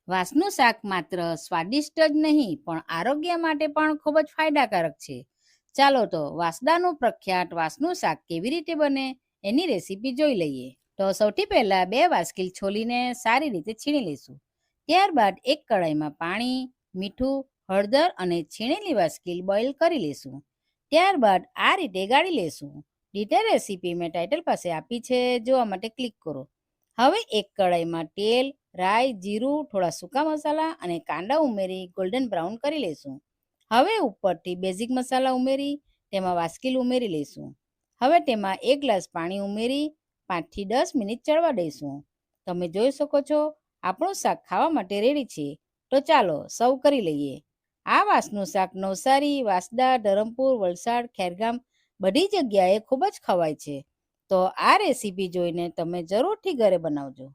વાસનું શાક માત્ર સ્વાદિષ્ટ જ નહીં પણ આરોગ્ય માટે પણ ખૂબ જ ફાયદાકારક છે. ચાલો તો વાસદાનું પ્રખ્યાત વાસનું શાક કેવી રીતે બને એની રેસીપી જોઈ લઈએ. તો સૌથી પહેલા 2 વાસ્કીલ છોલીને સારી રીતે છીણી લઈશું. ત્યારબાદ એક કડાઈમાં પાણી, મીઠું, હળદર અને છીણેલી વાસ્કીલ બોઇલ કરી લઈશું. ત્યારબાદ આ રીતે ગાળી લેશું. ડિટેલ રેસીપી મેં ટાઇટલ પાસે આપી છે, જોવા માટે ક્લિક કરો. હવે એક કડાઈમાં તેલ, રાઈ, જીરું, થોડા સૂકા મસાલા અને કાંદા ઉમેરી ગોલ્ડન બ્રાઉન કરી લઈશું. હવે ઉપરથી બેઝિક મસાલા ઉમેરી તેમાં વાસ્કીલ ઉમેરી લઈશું. હવે તેમાં 1 ગ્લાસ પાણી ઉમેરી 5 થી 10 મિનિટ ચડવા દઈશું. તમે જોઈ શકો છો આપણું શાક ખાવા માટે રેડી છે. તો ચાલો સર્વ કરી લઈએ. આ વાસનું શાક નવસારી, વાસદા, ધરમપુર, વલસાડ, ખેરગામ બધી જગ્યાએ ખૂબ જ ખવાય છે. તો આ રેસીપી જોઈને તમે જરૂરથી ઘરે બનાવજો.